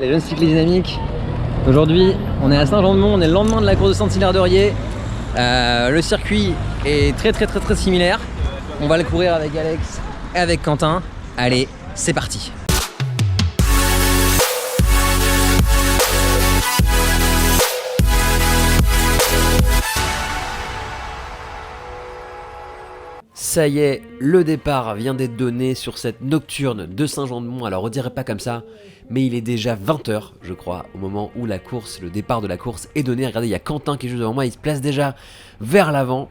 Les jeunes cyclistes dynamiques. Aujourd'hui, on est à Saint-Jean-de-Mont, on est le lendemain de la course de Saint-Hilaire-de-Riez. Le circuit est très similaire. On va le courir avec Alex et avec Quentin. Allez, c'est parti. Ça y est, le départ vient d'être donné sur cette nocturne de Saint-Jean-de-Mont. Alors on dirait pas comme ça, mais il est déjà 20h, je crois, au moment où le départ de la course est donné. Regardez, il y a Quentin qui est juste devant moi, il se place déjà vers l'avant.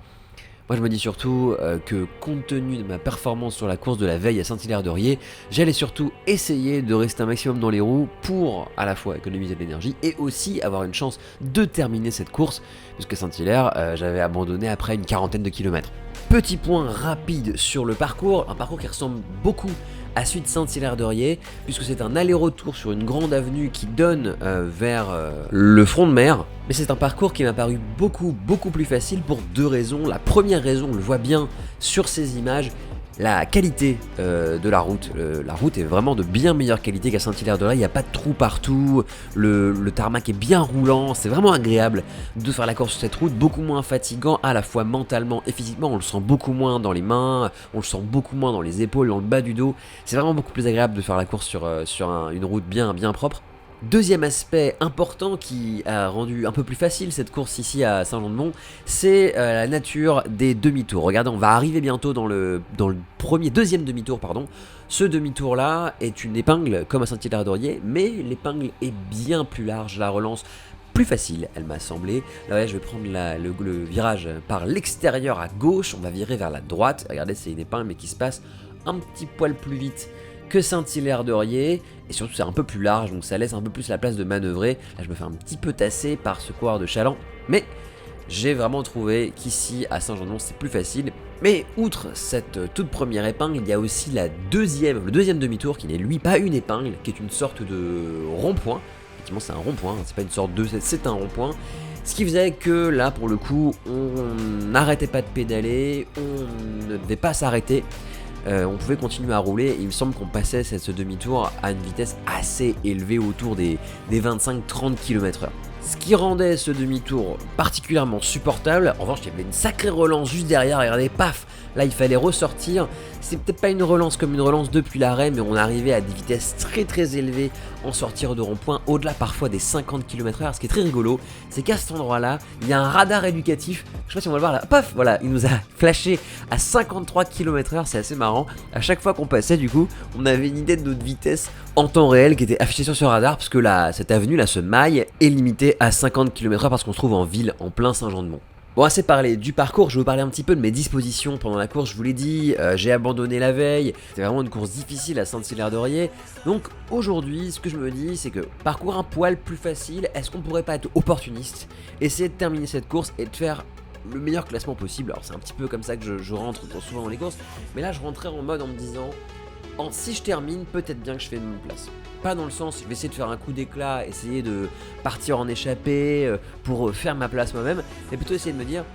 Moi je me dis surtout que compte tenu de ma performance sur la course de la veille à Saint-Hilaire-de-Riez, j'allais surtout essayer de rester un maximum dans les roues pour à la fois économiser de l'énergie et aussi avoir une chance de terminer cette course, puisque Saint-Hilaire, j'avais abandonné après une quarantaine de kilomètres. Petit point rapide sur le parcours, un parcours qui ressemble beaucoup à celui de Saint-Hilaire-de-Riez, puisque c'est un aller-retour sur une grande avenue qui donne vers le front de mer. Mais c'est un parcours qui m'a paru beaucoup plus facile pour deux raisons. La première raison, on le voit bien sur ces images, la qualité de la route. La route est vraiment de bien meilleure qualité qu'à Saint-Hilaire-de-Riez, il n'y a pas de trous partout, le tarmac est bien roulant, c'est vraiment agréable de faire la course sur cette route, beaucoup moins fatigant à la fois mentalement et physiquement, on le sent beaucoup moins dans les mains, on le sent beaucoup moins dans les épaules, dans le bas du dos, c'est vraiment beaucoup plus agréable de faire la course sur une route bien propre. Deuxième aspect important qui a rendu un peu plus facile cette course ici à Saint-Jean-de-Mont, c'est la nature des demi-tours. Regardez, on va arriver bientôt dans le deuxième demi-tour, pardon. Ce demi-tour là est une épingle comme à Saint-Hilaire-de-Riez, mais l'épingle est bien plus large, la relance plus facile, elle m'a semblé. Là ouais, je vais prendre le virage par l'extérieur à gauche, on va virer vers la droite. Regardez, c'est une épingle mais qui se passe un petit poil plus vite que Saint-Hilaire-de-Riez, et surtout c'est un peu plus large, donc ça laisse un peu plus la place de manœuvrer. Là je me fais un petit peu tasser par ce coureur de Chaland, mais j'ai vraiment trouvé qu'ici à Saint-Jean-de-Mont c'est plus facile. Mais outre cette toute première épingle, il y a aussi le deuxième demi-tour qui n'est lui pas une épingle, qui est une sorte de rond-point. Effectivement c'est un rond-point, c'est pas une sorte de... c'est un rond-point. Ce qui faisait que là pour le coup on n'arrêtait pas de pédaler, on ne devait pas s'arrêter. On pouvait continuer à rouler et il me semble qu'on passait ce demi-tour à une vitesse assez élevée autour des 25-30 km/h. Ce qui rendait ce demi-tour particulièrement supportable. En revanche, il y avait une sacrée relance juste derrière, regardez, paf, là il fallait ressortir. C'est peut-être pas une relance comme une relance depuis l'arrêt, mais on arrivait à des vitesses très élevées en sortir de rond-point, au-delà parfois des 50 km/h. Ce qui est très rigolo, c'est qu'à cet endroit-là, il y a un radar éducatif. Je sais pas si on va le voir là, paf, voilà, il nous a flashé à 53 km/h, c'est assez marrant. À chaque fois qu'on passait, du coup, on avait une idée de notre vitesse en temps réel qui était affichée sur ce radar, parce que cette avenue là, ce mail, est limitée à 50 km/h parce qu'on se trouve en ville, en plein Saint-Jean-de-Mont. Bon, assez parlé du parcours, je vais vous parler un petit peu de mes dispositions pendant la course. Je vous l'ai dit, j'ai abandonné la veille, c'était vraiment une course difficile à Saint-Hilaire-de-Riez. Donc aujourd'hui, ce que je me dis, c'est que parcours un poil plus facile, est-ce qu'on pourrait pas être opportuniste, essayer de terminer cette course et de faire le meilleur classement possible. Alors c'est un petit peu comme ça que je rentre souvent dans les courses, mais là je rentrais en mode en me disant, si je termine, peut-être bien que je fais une place. Pas dans le sens, je vais essayer de faire un coup d'éclat, essayer de partir en échappée pour faire ma place moi-même, mais plutôt essayer de me dire,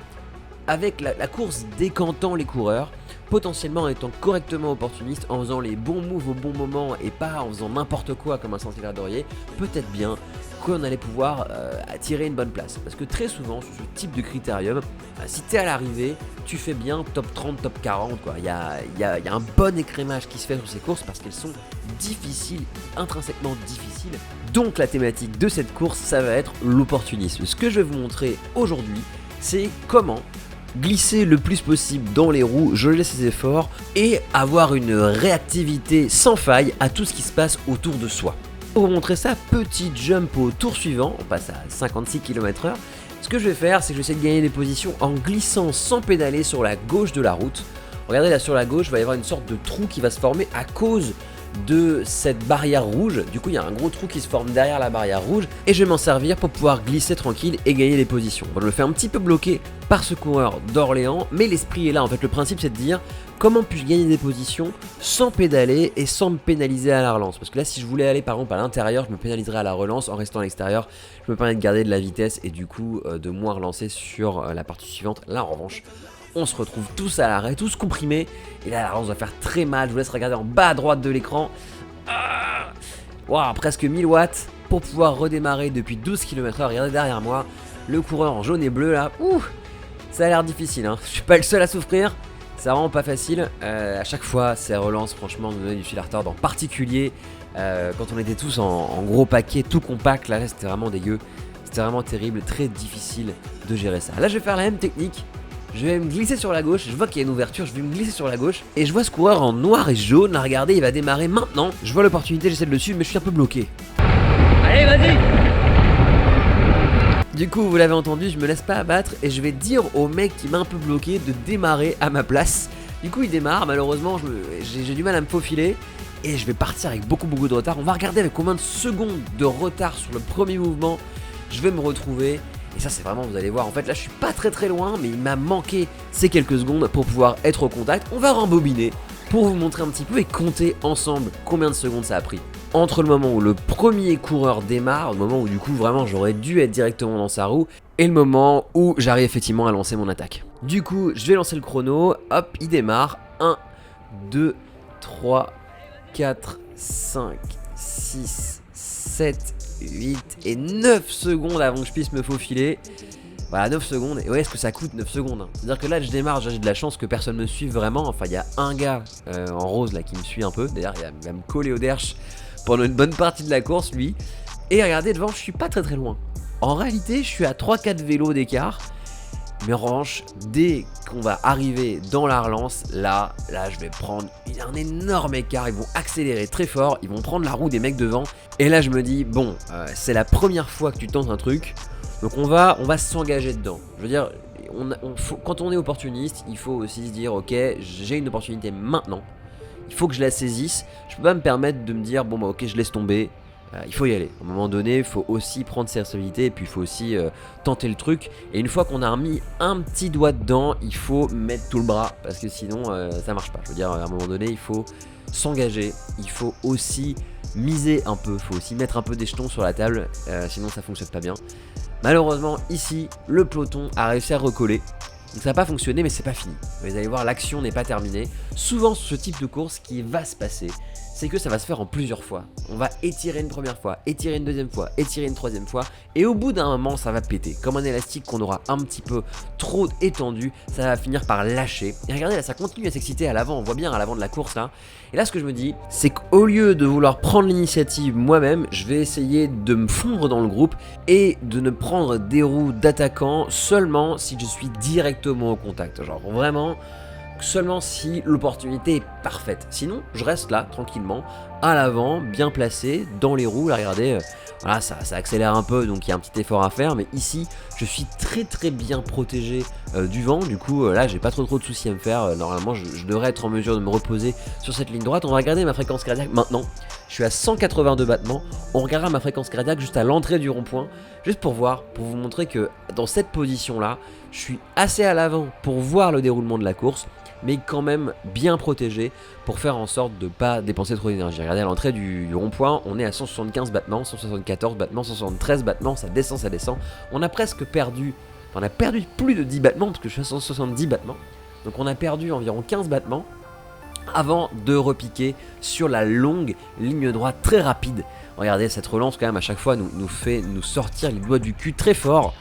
avec la course décantant les coureurs, potentiellement en étant correctement opportuniste, en faisant les bons moves au bon moment et pas en faisant n'importe quoi comme un Saint-Hilaire-de-Riez, peut-être bien qu'on allait pouvoir attirer une bonne place. Parce que très souvent, sur ce type de critérium, si t'es à l'arrivée, tu fais bien top 30, top 40, quoi. Il y a un bon écrémage qui se fait sur ces courses parce qu'elles sont difficiles, intrinsèquement difficiles. Donc la thématique de cette course, ça va être l'opportunisme. Ce que je vais vous montrer aujourd'hui, c'est comment glisser le plus possible dans les roues, jauger ses efforts et avoir une réactivité sans faille à tout ce qui se passe autour de soi. Pour vous montrer ça, petit jump au tour suivant, on passe à 56 km/h. Ce que je vais faire, c'est que je vais essayer de gagner des positions en glissant sans pédaler sur la gauche de la route. Regardez là sur la gauche, il va y avoir une sorte de trou qui va se former à cause de cette barrière rouge. Du coup il y a un gros trou qui se forme derrière la barrière rouge et je vais m'en servir pour pouvoir glisser tranquille et gagner des positions. Bon, je me fais un petit peu bloquer par ce coureur d'Orléans, mais l'esprit est là. En fait le principe c'est de dire comment puis-je gagner des positions sans pédaler et sans me pénaliser à la relance. Parce que là si je voulais aller par exemple à l'intérieur, je me pénaliserais à la relance. En restant à l'extérieur, je me permets de garder de la vitesse et du coup de moins relancer sur la partie suivante. Là en revanche, on se retrouve tous à l'arrêt, tous comprimés. Et là, la relance va faire très mal. Je vous laisse regarder en bas à droite de l'écran. Waouh, presque 1000 watts pour pouvoir redémarrer depuis 12 km/h. Regardez derrière moi, le coureur en jaune et bleu là. Ouh, ça a l'air difficile, hein. Je suis pas le seul à souffrir. C'est vraiment pas facile. À chaque fois, ces relances, franchement, nous donnaient du fil à retordre. En particulier, quand on était tous en gros paquet, tout compact, là c'était vraiment dégueu. C'était vraiment terrible, très difficile de gérer ça. Là, je vais faire la même technique. Je vais me glisser sur la gauche, je vois qu'il y a une ouverture, je vais me glisser sur la gauche. Et je vois ce coureur en noir et jaune, là regardez, il va démarrer maintenant. Je vois l'opportunité, j'essaie de le suivre, mais je suis un peu bloqué. Allez, vas-y. Du coup, vous l'avez entendu, je me laisse pas abattre et je vais dire au mec qui m'a un peu bloqué de démarrer à ma place. Du coup, il démarre, malheureusement, j'ai du mal à me faufiler. Et je vais partir avec beaucoup de retard. On va regarder avec combien de secondes de retard sur le premier mouvement je vais me retrouver. Et ça c'est vraiment, vous allez voir, en fait là je suis pas très loin, mais il m'a manqué ces quelques secondes pour pouvoir être au contact. On va rembobiner pour vous montrer un petit peu et compter ensemble combien de secondes ça a pris. Entre le moment où le premier coureur démarre, le moment où du coup vraiment j'aurais dû être directement dans sa roue, et le moment où j'arrive effectivement à lancer mon attaque. Du coup je vais lancer le chrono, hop, il démarre. 1, 2, 3, 4, 5, 6, 7, 8 et 9 secondes avant que je puisse me faufiler. Voilà, 9 secondes. Et ouais, est-ce que ça coûte 9 secondes, hein. C'est-à-dire que là, je démarre, j'ai de la chance que personne me suive vraiment. Enfin, il y a un gars en rose là qui me suit un peu. D'ailleurs, il va me coller au derche pendant une bonne partie de la course, lui. Et regardez, devant, je suis pas très loin. En réalité, je suis à 3-4 vélos d'écart. Mais en revanche, dès qu'on va arriver dans la relance, là, je vais prendre un énorme écart. Ils vont accélérer très fort, ils vont prendre la roue des mecs devant. Et là, je me dis, bon, c'est la première fois que tu tentes un truc, donc on va s'engager dedans. Je veux dire, quand on est opportuniste, il faut aussi se dire, ok, j'ai une opportunité maintenant. Il faut que je la saisisse. Je peux pas me permettre de me dire, bon, bah, ok, je laisse tomber. Il faut y aller. À un moment donné, il faut aussi prendre ses responsabilités et puis il faut aussi tenter le truc. Et une fois qu'on a remis un petit doigt dedans, il faut mettre tout le bras parce que sinon ça marche pas. Je veux dire, à un moment donné, il faut s'engager. Il faut aussi miser un peu. Il faut aussi mettre un peu des jetons sur la table. Sinon, ça fonctionne pas bien. Malheureusement, ici, le peloton a réussi à recoller. Donc ça n'a pas fonctionné, mais c'est pas fini. Vous allez voir, l'action n'est pas terminée. Souvent, sur ce type de course, ce qui va se passer, c'est que ça va se faire en plusieurs fois. On va étirer une première fois, étirer une deuxième fois, étirer une troisième fois, et au bout d'un moment, ça va péter. Comme un élastique qu'on aura un petit peu trop étendu, ça va finir par lâcher. Et regardez, là, ça continue à s'exciter à l'avant. On voit bien à l'avant de la course, là. Et là, ce que je me dis, c'est qu'au lieu de vouloir prendre l'initiative moi-même, je vais essayer de me fondre dans le groupe et de ne prendre des roues d'attaquant seulement si je suis directement au contact. Genre vraiment seulement si l'opportunité est parfaite. Sinon, je reste là, tranquillement, à l'avant, bien placé, dans les roues. Là, regardez, voilà, ça accélère un peu, donc il y a un petit effort à faire. Mais ici, je suis très bien protégé du vent. Du coup, là, j'ai pas trop de soucis à me faire. Normalement, je devrais être en mesure de me reposer sur cette ligne droite. On va regarder ma fréquence cardiaque maintenant. Je suis à 182 battements. On regardera ma fréquence cardiaque juste à l'entrée du rond-point. Juste pour voir, pour vous montrer que dans cette position-là, je suis assez à l'avant pour voir le déroulement de la course, mais quand même bien protégé pour faire en sorte de ne pas dépenser trop d'énergie. Regardez, à l'entrée du rond-point, on est à 175 battements, 174 battements, 173 battements, ça descend. On a presque perdu, on a perdu plus de 10 battements, parce que je suis à 170 battements. Donc on a perdu environ 15 battements avant de repiquer sur la longue ligne droite très rapide. Regardez, cette relance quand même à chaque fois nous fait nous sortir les doigts du cul très fort.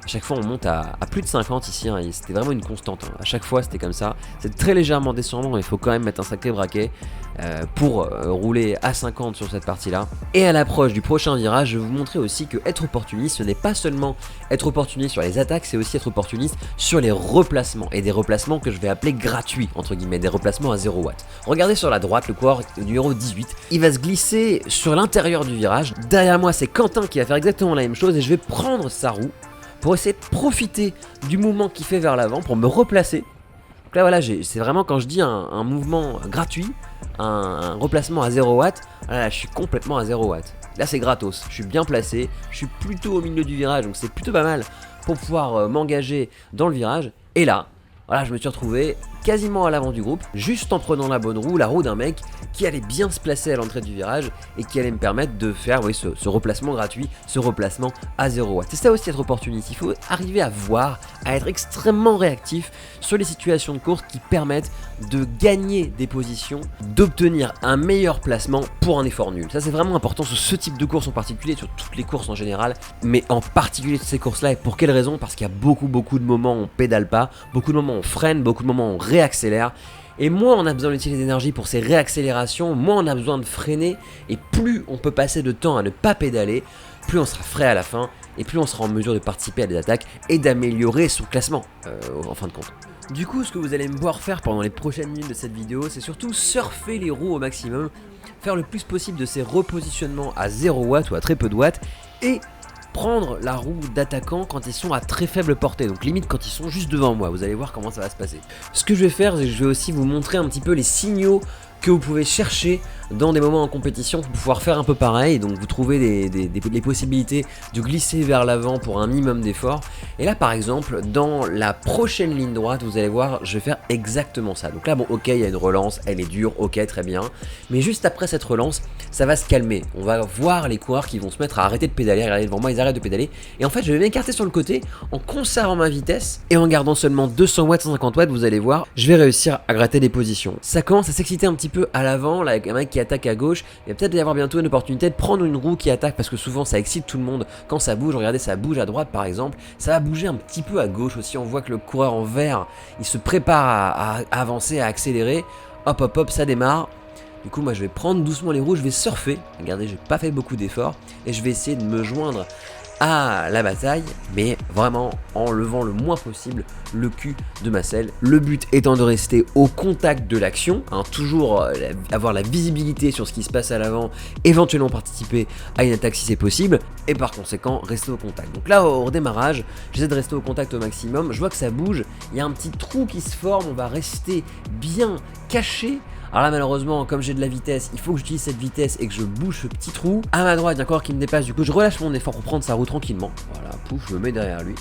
À chaque fois on monte à plus de 50 ici, hein, et c'était vraiment une constante, hein. À chaque fois c'était comme ça. C'est très légèrement descendant, mais il faut quand même mettre un sacré braquet pour rouler à 50 sur cette partie là. Et à l'approche du prochain virage, je vais vous montrer aussi que être opportuniste, ce n'est pas seulement être opportuniste sur les attaques, c'est aussi être opportuniste sur les replacements. Et des replacements que je vais appeler gratuits, entre guillemets, des replacements à 0 watts. Regardez sur la droite, le coureur numéro 18, il va se glisser sur l'intérieur du virage. Derrière moi c'est Quentin qui va faire exactement la même chose et je vais prendre sa roue pour essayer de profiter du mouvement qu'il fait vers l'avant pour me replacer. Donc là voilà, c'est vraiment quand je dis un mouvement gratuit, un replacement à 0 watts, là je suis complètement à 0 watts. Là c'est gratos, je suis bien placé, je suis plutôt au milieu du virage, donc c'est plutôt pas mal pour pouvoir m'engager dans le virage. Et là, voilà, je me suis retrouvé quasiment à l'avant du groupe, juste en prenant la bonne roue, la roue d'un mec qui allait bien se placer à l'entrée du virage et qui allait me permettre de faire ce replacement gratuit, ce replacement à 0 watts. C'est ça aussi être opportuniste, il faut arriver à voir, à être extrêmement réactif sur les situations de course qui permettent de gagner des positions, d'obtenir un meilleur placement pour un effort nul. Ça c'est vraiment important sur ce type de course en particulier, sur toutes les courses en général, mais en particulier sur ces courses-là. Et pour quelle raison? Parce qu'il y a beaucoup de moments où on pédale pas, beaucoup de moments où on freine, beaucoup de moments où on réaccélère. Et moins on a besoin d'utiliser d'énergie pour ces réaccélérations, moins on a besoin de freiner, et plus on peut passer de temps à ne pas pédaler, plus on sera frais à la fin, et plus on sera en mesure de participer à des attaques et d'améliorer son classement, en fin de compte. Du coup, ce que vous allez me voir faire pendant les prochaines minutes de cette vidéo, c'est surtout surfer les roues au maximum, faire le plus possible de ces repositionnements à 0 watts ou à très peu de watts, et prendre la roue d'attaquant quand ils sont à très faible portée, donc limite quand ils sont juste devant moi. Vous allez voir comment ça va se passer. Ce que je vais faire, c'est que je vais aussi vous montrer un petit peu les signaux que vous pouvez chercher dans des moments en compétition pour pouvoir faire un peu pareil. Donc vous trouvez les possibilités de glisser vers l'avant pour un minimum d'effort. Et là par exemple, dans la prochaine ligne droite, vous allez voir, je vais faire exactement ça. Donc là bon, ok, il y a une relance, elle est dure, ok, très bien. Mais juste après cette relance, ça va se calmer. On va voir les coureurs qui vont se mettre à arrêter de pédaler. Regardez devant moi, ils arrêtent de pédaler. Et en fait, je vais m'écarter sur le côté en conservant ma vitesse et en gardant seulement 200 watts, 150 watts, vous allez voir, je vais réussir à gratter des positions. Ça commence à s'exciter un petit peu à l'avant, là avec un mec qui attaque à gauche. Il va peut-être y avoir bientôt une opportunité de prendre une roue qui attaque, parce que souvent ça excite tout le monde quand ça bouge. Regardez, ça bouge à droite par exemple, ça va bouger un petit peu à gauche aussi. On voit que le coureur en vert, il se prépare à avancer, à accélérer. Hop hop hop, ça démarre. Du coup moi je vais prendre doucement les roues, je vais surfer. Regardez, j'ai pas fait beaucoup d'efforts et je vais essayer de me joindre à la bataille, mais vraiment en levant le moins possible le cul de ma selle. Le but étant de rester au contact de l'action, hein, toujours avoir la visibilité sur ce qui se passe à l'avant, éventuellement participer à une attaque si c'est possible, et par conséquent rester au contact. Donc là au redémarrage, j'essaie de rester au contact au maximum. Je vois que ça bouge, il y a un petit trou qui se forme, on va rester bien caché. Alors là malheureusement, comme j'ai de la vitesse, il faut que j'utilise cette vitesse et que je bouge ce petit trou. À ma droite, il y a un coureur qui me dépasse, du coup je relâche mon effort pour prendre sa roue tranquillement. Voilà, pouf, je me mets derrière lui.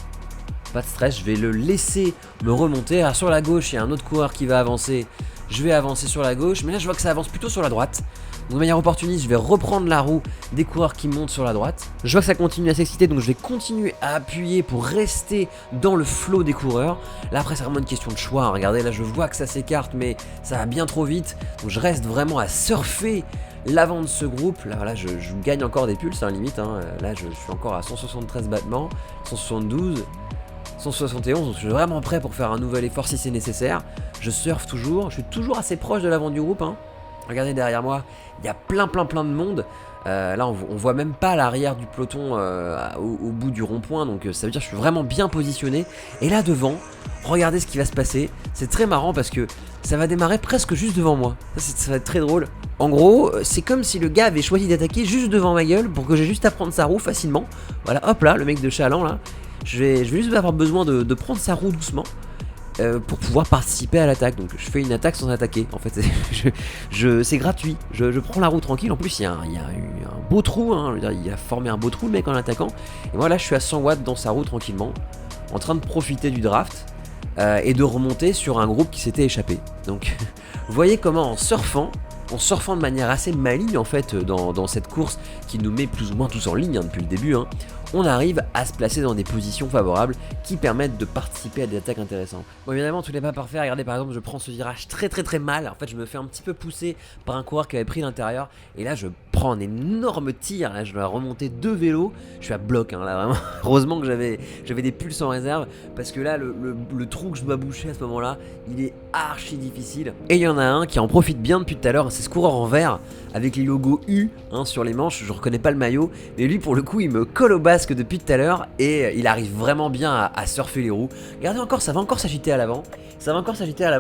Pas de stress, je vais le laisser me remonter. Alors sur la gauche, il y a un autre coureur qui va avancer. Je vais avancer sur la gauche, mais là je vois que ça avance plutôt sur la droite. Donc de manière opportuniste, je vais reprendre la roue des coureurs qui montent sur la droite. Je vois que ça continue à s'exciter, donc je vais continuer à appuyer pour rester dans le flot des coureurs. Là après c'est vraiment une question de choix, hein. Regardez, là je vois que ça s'écarte, mais ça va bien trop vite. Donc je reste vraiment à surfer l'avant de ce groupe. Là voilà, je gagne encore des pulses, hein, limite, hein. Là je suis encore à 173 battements, 172... 171, donc je suis vraiment prêt pour faire un nouvel effort si c'est nécessaire. Je surfe toujours, je suis toujours assez proche de l'avant du groupe, hein. Regardez derrière moi, il y a plein de monde. Là on voit même pas l'arrière du peloton au bout du rond-point, donc ça veut dire que je suis vraiment bien positionné. Et là devant, regardez ce qui va se passer. C'est très marrant parce que ça va démarrer presque juste devant moi. Ça va être très drôle. En gros, c'est comme si le gars avait choisi d'attaquer juste devant ma gueule pour que j'ai juste à prendre sa roue facilement. Voilà, hop là, le mec de Chaland là. Je vais juste avoir besoin de prendre sa roue doucement pour pouvoir participer à l'attaque. Donc je fais une attaque sans attaquer. En fait, c'est gratuit. Je prends la roue tranquille. En plus, il y a un beau trou, hein. Je veux dire, il a formé un beau trou le mec en attaquant. Et moi là, je suis à 100 watts dans sa roue tranquillement, en train de profiter du draft et de remonter sur un groupe qui s'était échappé. Donc vous voyez comment en surfant de manière assez maligne en fait dans cette course qui nous met plus ou moins tous en ligne, hein, depuis le début, hein, on arrive à se placer dans des positions favorables qui permettent de participer à des attaques intéressantes. Bon évidemment tout n'est pas parfait, regardez par exemple je prends ce virage très mal, en fait je me fais un petit peu pousser par un coureur qui avait pris l'intérieur et là je prends un énorme tir, là je dois remonter 2 vélos, je suis à bloc, hein, là vraiment. Heureusement que j'avais des pulses en réserve parce que là le trou que je dois boucher à ce moment là il est archi difficile. Et il y en a un qui en profite bien depuis tout à l'heure, c'est ce coureur en vert avec les logos U, hein, sur les manches. Je reconnais pas le maillot, mais lui pour le coup il me colle au basque depuis tout à l'heure et il arrive vraiment bien à surfer les roues. Regardez encore, ça va encore s'agiter à l'avant,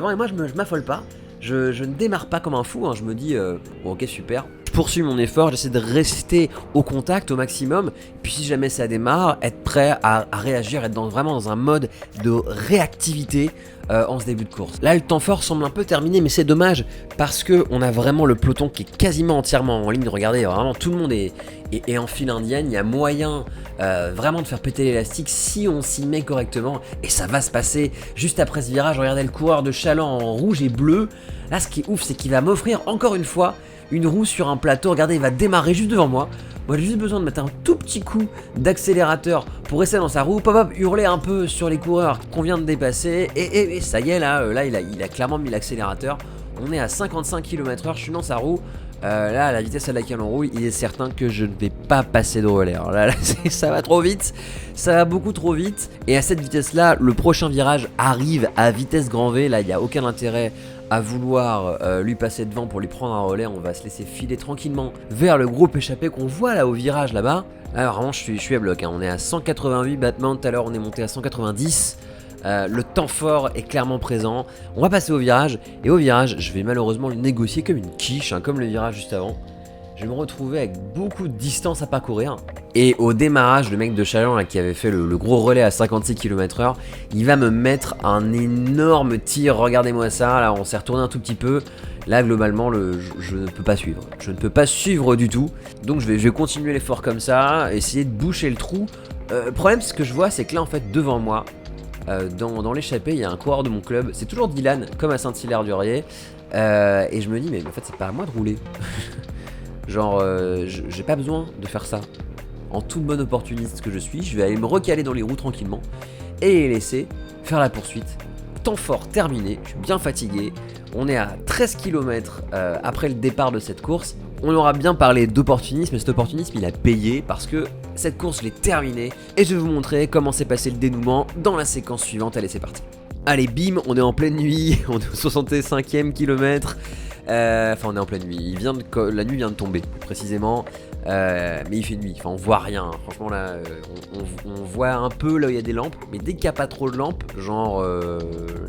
et moi je m'affole pas, je ne démarre pas comme un fou, hein. Je me dis bon, ok super, je poursuis mon effort, j'essaie de rester au contact au maximum, puis si jamais ça démarre, être prêt à réagir, être vraiment dans un mode de réactivité en ce début de course. Là, le temps fort semble un peu terminé, mais c'est dommage parce que on a vraiment le peloton qui est quasiment entièrement en ligne. Regardez, vraiment tout le monde est en file indienne. Il y a moyen vraiment de faire péter l'élastique si on s'y met correctement, et ça va se passer juste après ce virage. Regardez le coureur de Chaland en rouge et bleu. Là, ce qui est ouf, c'est qu'il va m'offrir encore une fois une roue sur un plateau. Regardez, il va démarrer juste devant moi. Moi, j'ai juste besoin de mettre un tout petit coup d'accélérateur pour rester dans sa roue, hurler un peu sur les coureurs qu'on vient de dépasser, et ça y est, là il a clairement mis l'accélérateur. On est à 55 km/h, je suis dans sa roue. Là, à la vitesse à laquelle on roule, il est certain que je ne vais pas passer de relais. Alors là, ça va trop vite, ça va beaucoup trop vite. Et à cette vitesse-là, le prochain virage arrive à vitesse grand V. Là, il n'y a aucun intérêt à vouloir lui passer devant pour lui prendre un relais. On va se laisser filer tranquillement vers le groupe échappé qu'on voit là au virage là-bas. Là, vraiment, je suis à bloc, hein. On est à 188 battements, tout à l'heure on est monté à 190. Le temps fort est clairement présent. On va passer au virage, et au virage je vais malheureusement le négocier comme une quiche, hein, comme le virage juste avant. Je vais me retrouver avec beaucoup de distance à parcourir. Et au démarrage, le mec de Chaland là, qui avait fait le gros relais à 56 km/h, il va me mettre un énorme tir. Regardez-moi ça, là on s'est retourné un tout petit peu. Là globalement je ne peux pas suivre. Je ne peux pas suivre du tout. Donc je vais continuer l'effort comme ça, essayer de boucher le trou. Le problème, ce que je vois, c'est que là en fait devant moi, dans l'échappée, il y a un coureur de mon club. C'est toujours Dylan, comme à Saint-Hilaire-du-Riez. Et je me dis, mais en fait c'est pas à moi de rouler. Genre, j'ai pas besoin de faire ça. En toute bonne opportuniste que je suis, je vais aller me recaler dans les roues tranquillement et les laisser faire la poursuite. Temps fort terminé, je suis bien fatigué. On est à 13 km après le départ de cette course. On aura bien parlé d'opportunisme, mais cet opportunisme il a payé parce que cette course je l'ai terminée et je vais vous montrer comment s'est passé le dénouement dans la séquence suivante. Allez, c'est parti. Allez, bim, on est en pleine nuit, on est au 65e kilomètre. Enfin, on est en pleine nuit. La nuit vient de tomber, plus précisément. Mais il fait nuit. Enfin, on voit rien. Hein. Franchement, là, on voit un peu là où il y a des lampes. Mais dès qu'il n'y a pas trop de lampes, genre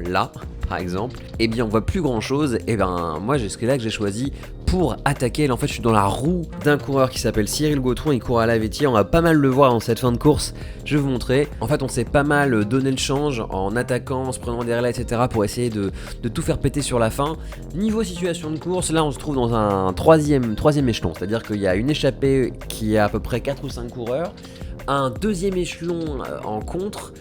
là, par exemple, eh bien, on voit plus grand chose. Et ben, moi, c'est là que j'ai choisi pour attaquer. Là, en fait, je suis dans la roue d'un coureur qui s'appelle Cyril Gautron. Il court à Lavettier. On va pas mal le voir dans cette fin de course. Je vais vous montrer. En fait, on s'est pas mal donné le change en attaquant, en se prenant des relais, etc. pour essayer de tout faire péter sur la fin. Niveau situation de course, là, on se trouve dans un troisième échelon. C'est-à-dire qu'il y a une échappée qui a à peu près 4 ou 5 coureurs. Un deuxième échelon en contre,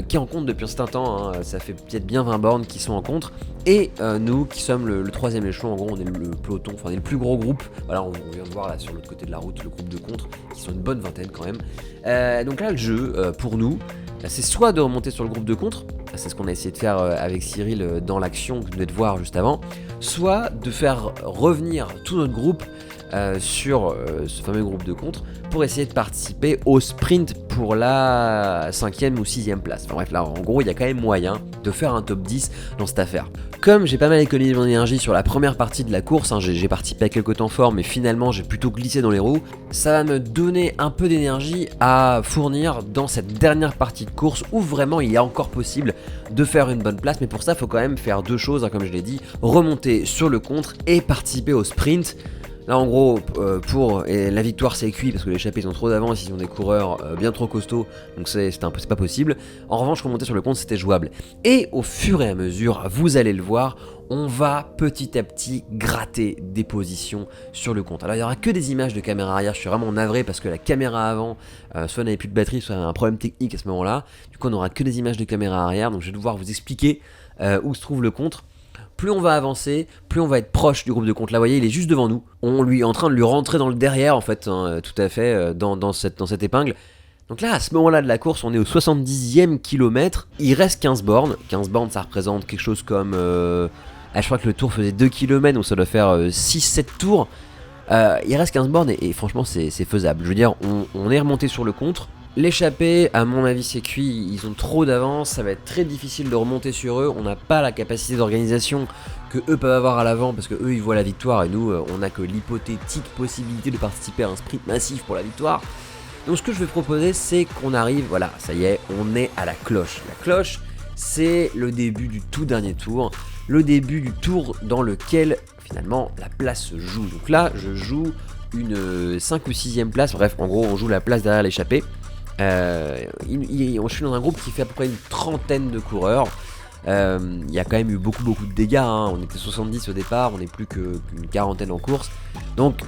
qui est en contre depuis un certain temps, hein, ça fait peut-être bien 20 bornes qui sont en contre, et nous qui sommes le troisième échelon. En gros on est le peloton, enfin on est le plus gros groupe. Voilà, on vient de voir là sur l'autre côté de la route le groupe de contre, qui sont une bonne vingtaine quand même. Donc là le jeu pour nous, c'est soit de remonter sur le groupe de contre, c'est ce qu'on a essayé de faire avec Cyril dans l'action que vous venez de voir juste avant, soit de faire revenir tout notre groupe sur ce fameux groupe de contre pour essayer de participer au sprint pour la 5e ou 6e place. Enfin bref, là en gros il y a quand même moyen de faire un top 10 dans cette affaire. Comme j'ai pas mal économisé mon énergie sur la première partie de la course, hein, j'ai participé à quelques temps forts mais finalement j'ai plutôt glissé dans les roues, ça va me donner un peu d'énergie à fournir dans cette dernière partie de course où vraiment il est encore possible de faire une bonne place. Mais pour ça il faut quand même faire deux choses, hein, comme je l'ai dit, remonter sur le contre et participer au sprint. Là en gros la victoire c'est cuit parce que l'échappée ils ont trop d'avance, ils ont des coureurs bien trop costauds, donc c'est pas possible. En revanche remonter sur le compte c'était jouable. Et au fur et à mesure, vous allez le voir, on va petit à petit gratter des positions sur le compte. Alors il n'y aura que des images de caméra arrière, je suis vraiment navré parce que la caméra avant soit n'avait plus de batterie, soit avait un problème technique à ce moment là. Du coup on n'aura que des images de caméra arrière, donc je vais devoir vous expliquer où se trouve le contre. Plus on va avancer, plus on va être proche du groupe de contre. Là, vous voyez, il est juste devant nous. On est en train de lui rentrer dans le derrière, en fait, hein, tout à fait, dans cette épingle. Donc là, à ce moment-là de la course, on est au 70e kilomètre. Il reste 15 bornes. 15 bornes, ça représente quelque chose comme... je crois que le tour faisait 2 km, donc ça doit faire 6-7 tours. Il reste 15 bornes et franchement, c'est faisable. Je veux dire, on est remonté sur le contre. L'échappée, à mon avis, c'est cuit, ils ont trop d'avance, ça va être très difficile de remonter sur eux. On n'a pas la capacité d'organisation que eux peuvent avoir à l'avant parce que eux ils voient la victoire et nous on n'a que l'hypothétique possibilité de participer à un sprint massif pour la victoire. Donc ce que je vais proposer, c'est qu'on arrive, voilà, ça y est, on est à la cloche. La cloche, c'est le début du tout dernier tour, le début du tour dans lequel finalement la place se joue. Donc là, je joue une 5 ou 6e place, bref, en gros on joue la place derrière l'échappée. Je suis dans un groupe qui fait à peu près une trentaine de coureurs. Il y a quand même eu beaucoup de dégâts, hein. On était 70 au départ, on n'est plus qu'une quarantaine en course. Donc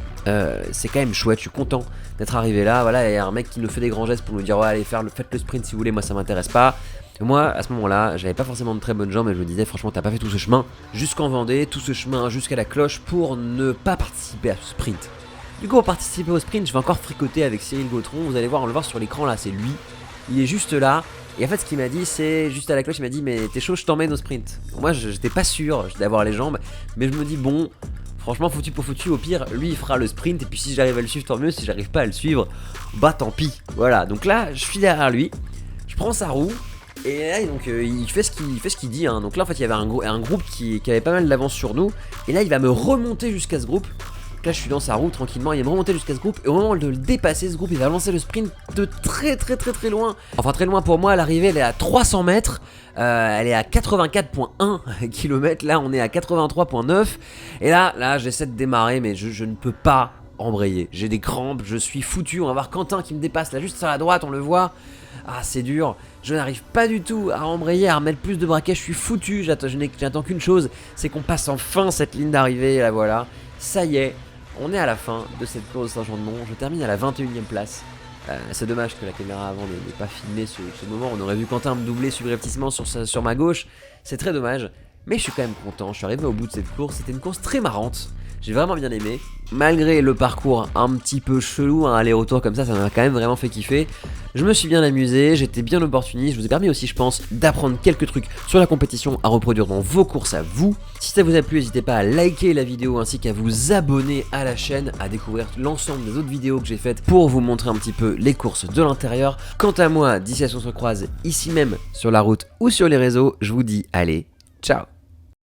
c'est quand même chouette, je suis content d'être arrivé là. Voilà, il y a un mec qui nous fait des grands gestes pour nous dire ouais, allez faites le sprint si vous voulez, moi ça m'intéresse pas. Et moi à ce moment-là, j'avais pas forcément de très bonnes jambes et je me disais franchement t'as pas fait tout ce chemin jusqu'en Vendée, tout ce chemin jusqu'à la cloche pour ne pas participer à ce sprint. Du coup pour participer au sprint, je vais encore fricoter avec Cyril Gautron, vous allez voir, on le voit sur l'écran là, c'est lui. Il est juste là. Et en fait ce qu'il m'a dit c'est, juste à la cloche il m'a dit mais t'es chaud je t'emmène au sprint. Moi j'étais pas sûr d'avoir les jambes, mais je me dis bon, franchement foutu pour foutu, au pire lui il fera le sprint et puis si j'arrive à le suivre tant mieux, si j'arrive pas à le suivre, bah tant pis. Voilà, donc là je suis derrière lui, je prends sa roue et là donc il fait ce qu'il dit hein. Donc là en fait il y avait un groupe qui avait pas mal d'avance sur nous et là il va me remonter jusqu'à ce groupe. Là je suis dans sa roue tranquillement, il va me remonter jusqu'à ce groupe et au moment de le dépasser ce groupe il va lancer le sprint de très loin. Enfin très loin pour moi, à l'arrivée elle est à 300 mètres, elle est à 84,1 km, là on est à 83,9 et là j'essaie de démarrer mais je ne peux pas embrayer, j'ai des crampes, je suis foutu, on va voir Quentin qui me dépasse là juste sur la droite, on le voit. Ah c'est dur, je n'arrive pas du tout à embrayer, à remettre plus de braquet, je suis foutu, j'attends qu'une chose, c'est qu'on passe enfin cette ligne d'arrivée, là voilà, ça y est. On est à la fin de cette course de Saint-Jean-de-Mont, je termine à la 21e place. C'est dommage que la caméra avant n'ait pas filmé ce moment, on aurait vu Quentin me doubler subrepticement sur ma gauche, c'est très dommage. Mais je suis quand même content, je suis arrivé au bout de cette course, c'était une course très marrante, j'ai vraiment bien aimé. Malgré le parcours un petit peu chelou, un aller-retour comme ça m'a quand même vraiment fait kiffer. Je me suis bien amusé, j'étais bien opportuniste, je vous ai permis aussi je pense d'apprendre quelques trucs sur la compétition à reproduire dans vos courses à vous. Si ça vous a plu, n'hésitez pas à liker la vidéo ainsi qu'à vous abonner à la chaîne, à découvrir l'ensemble des autres vidéos que j'ai faites pour vous montrer un petit peu les courses de l'intérieur. Quant à moi, d'ici à ce qu'on se croise ici même sur la route ou sur les réseaux, je vous dis allez, ciao.